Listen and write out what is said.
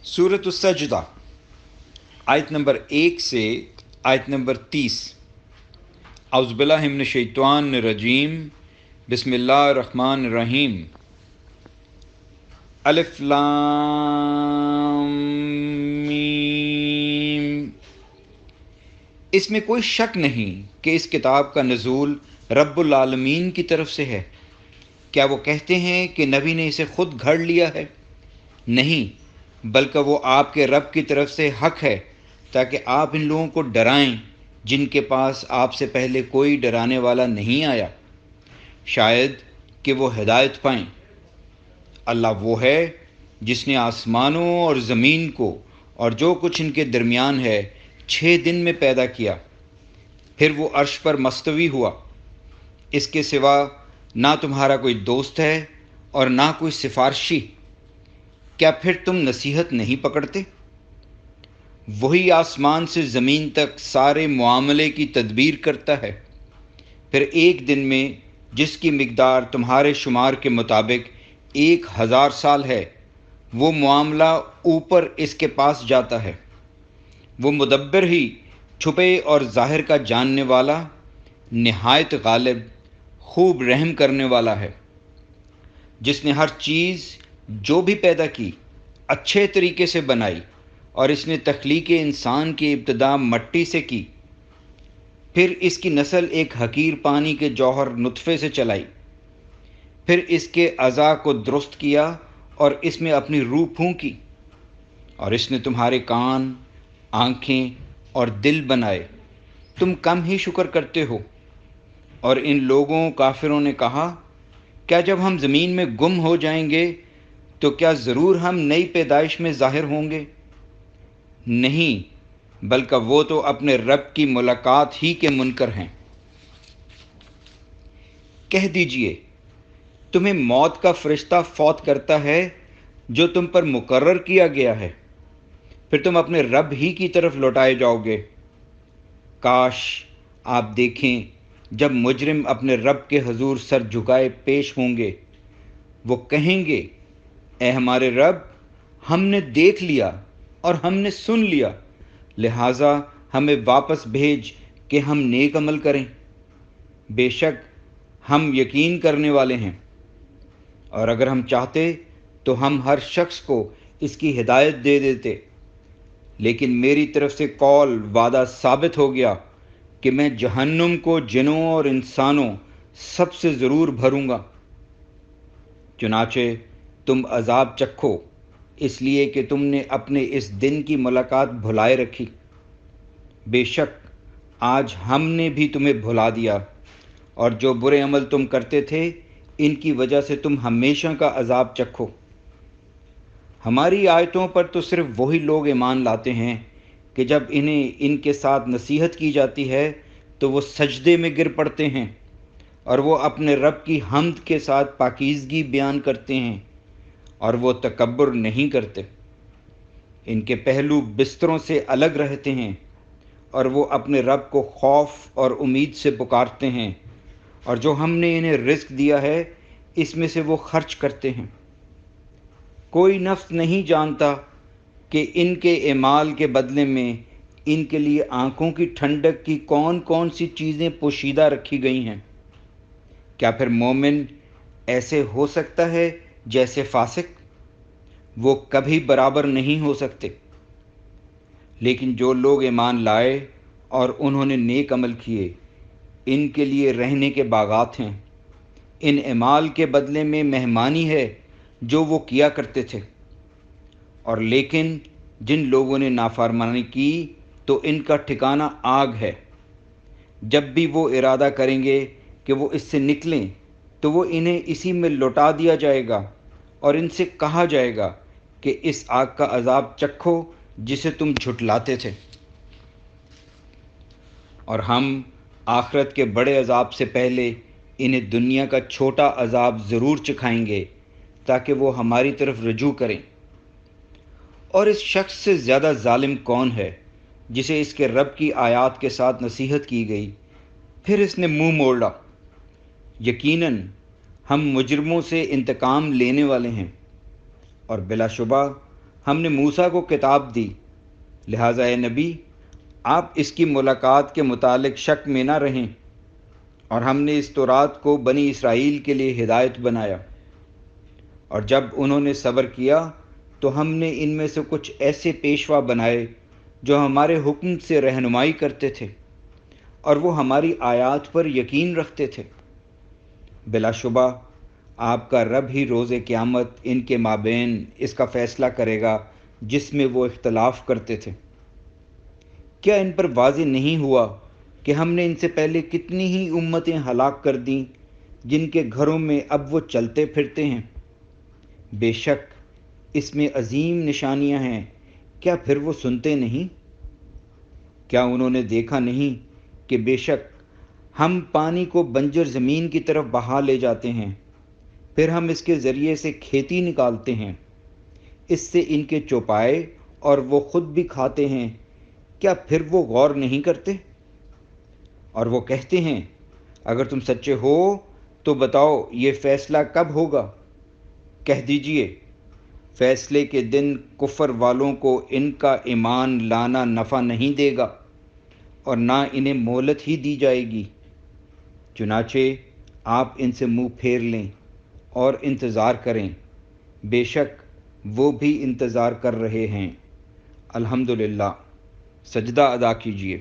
सूरत सजदा आयत नंबर 1 से आयत नंबर 30। औज़ुबिल्लाहि मिनश शैतानिर रजीम। बिस्मिल्लाहिर रहमानिर रहीम। अलिफ लाम मीम। इसमें कोई शक नहीं कि इस किताब का नज़ूल रब्बुल आलमीन की तरफ से है। क्या वो कहते हैं कि नबी ने इसे खुद घड़ लिया है? नहीं, बल्कि वो आपके रब की तरफ से हक है, ताकि आप इन लोगों को डराएं जिनके पास आपसे पहले कोई डराने वाला नहीं आया, शायद कि वो हिदायत पाएं। अल्लाह वो है जिसने आसमानों और ज़मीन को और जो कुछ इनके दरमियान है 6 दिन में पैदा किया, फिर वो अर्श पर मस्तवी हुआ। इसके सिवा ना तुम्हारा कोई दोस्त है और ना कोई सिफारशी। क्या फिर तुम नसीहत नहीं पकड़ते? वही आसमान से ज़मीन तक सारे मुआमले की तदबीर करता है। फिर एक दिन में जिसकी मिकदार तुम्हारे शुमार के मुताबिक 1000 साल है, वो मामला ऊपर इसके पास जाता है। वो मुदब्बिर ही छुपे और ज़ाहिर का जानने वाला, निहायत गालिब, खूब रहम करने वाला है, जिसने हर चीज़ जो भी पैदा की अच्छे तरीके से बनाई, और इसने तख्लीक इंसान की इब्तदा मट्टी से की। फिर इसकी नस्ल एक हकीर पानी के जौहर नुतफ़े से चलाई। फिर इसके अज़ा को दुरुस्त किया और इसमें अपनी रूह फूंकी। और इसने तुम्हारे कान, आँखें और दिल बनाए। तुम कम ही शुक्र करते हो। और इन लोगों काफिरों ने कहा, क्या जब हम ज़मीन में गुम हो जाएंगे तो क्या ज़रूर हम नई पैदाइश में ज़ाहिर होंगे? नहीं, बल्कि वो तो अपने रब की मुलाकात ही के मुनकर हैं। कह दीजिए, तुम्हें मौत का फरिश्ता फौत करता है जो तुम पर मुकर्रर किया गया है, फिर तुम अपने रब ही की तरफ लौटाए जाओगे। काश आप देखें, जब मुजरिम अपने रब के हजूर सर झुकाए पेश होंगे, वो कहेंगे, ए हमारे रब, हमने देख लिया और हमने सुन लिया, लिहाजा हमें वापस भेज कि हम नेक अमल करें। बेशक हम यकीन करने वाले हैं। और अगर हम चाहते तो हम हर शख्स को इसकी हिदायत दे देते, लेकिन मेरी तरफ से कौल वादा साबित हो गया कि मैं जहन्नुम को जिनों और इंसानों सबसे ज़रूर भरूंगा। चुनाचे तुम अजाब चखो, इसलिए कि तुमने अपने इस दिन की मुलाकात भुलाए रखी। बेशक आज हमने भी तुम्हें भुला दिया, और जो बुरे अमल तुम करते थे, इनकी वजह से तुम हमेशा का अजाब चखो। हमारी आयतों पर तो सिर्फ वही लोग ईमान लाते हैं कि जब इन्हें इनके साथ नसीहत की जाती है तो वो सजदे में गिर पड़ते हैं, और वो अपने रब की हम्द के साथ पाकीज़गी बयान करते हैं, और वो तकब्बुर नहीं करते। इनके पहलू बिस्तरों से अलग रहते हैं, और वो अपने रब को खौफ और उम्मीद से पुकारते हैं, और जो हमने इन्हें रिज़्क दिया है इसमें से वो खर्च करते हैं। कोई नफ्स नहीं जानता कि इनके एमाल के बदले में इनके लिए आँखों की ठंडक की कौन कौन सी चीज़ें पोशीदा रखी गई हैं। क्या फिर मोमिन ऐसे हो सकता है जैसे फासिक? वो कभी बराबर नहीं हो सकते। लेकिन जो लोग ईमान लाए और उन्होंने नेक अमल किए, इनके लिए रहने के बागात हैं। इन एमाल के बदले में मेहमानी है जो वो किया करते थे। और लेकिन जिन लोगों ने नाफरमानी की तो इनका ठिकाना आग है। जब भी वो इरादा करेंगे कि वो इससे निकलें, तो वो इन्हें इसी में लौटा दिया जाएगा, और इनसे कहा जाएगा कि इस आग का अजाब चखो जिसे तुम झुटलाते थे। और हम आखिरत के बड़े अजाब से पहले इन्हें दुनिया का छोटा अजाब ज़रूर चखाएंगे, ताकि वो हमारी तरफ रुजू करें। और इस शख्स से ज़्यादा जालिम कौन है जिसे इसके रब की आयत के साथ नसीहत की गई, फिर इसने मुंह मोड़ा। यकीनन हम मुजरिमों से इंतकाम लेने वाले हैं, और बिलाशुबा ہم نے موسیٰ کو کتاب دی، لہٰذا اے نبی آپ اس کی ملاقات کے متعلق شک میں نہ رہیں، اور ہم نے اس تورات کو بنی اسرائیل کے لیے ہدایت بنایا، اور جب انہوں نے صبر کیا تو ہم نے ان میں سے کچھ ایسے پیشوا بنائے جو ہمارے حکم سے رہنمائی کرتے تھے اور وہ ہماری آیات پر یقین رکھتے تھے۔ بلا شبہ آپ کا رب ہی روز قیامت ان کے مابین اس کا فیصلہ کرے گا جس میں وہ اختلاف کرتے تھے۔ کیا ان پر واضح نہیں ہوا کہ ہم نے ان سے پہلے کتنی ہی امتیں ہلاک کر دیں جن کے گھروں میں اب وہ چلتے پھرتے ہیں؟ بے شک اس میں عظیم نشانیاں ہیں، کیا پھر وہ سنتے نہیں؟ کیا انہوں نے دیکھا نہیں کہ بے شک ہم پانی کو بنجر زمین کی طرف بہا لے جاتے ہیں، پھر ہم اس کے ذریعے سے کھیتی نکالتے ہیں، اس سے ان کے چوپائے اور وہ خود بھی کھاتے ہیں، کیا پھر وہ غور نہیں کرتے؟ اور وہ کہتے ہیں اگر تم سچے ہو تو بتاؤ یہ فیصلہ کب ہوگا؟ کہہ دیجئے فیصلے کے دن کفر والوں کو ان کا ایمان لانا نفع نہیں دے گا اور نہ انہیں مہلت ہی دی جائے گی، چنانچہ آپ ان سے منہ پھیر لیں اور انتظار کریں، بے شک وہ بھی انتظار کر رہے ہیں۔ الحمدللہ، سجدہ ادا کیجیے۔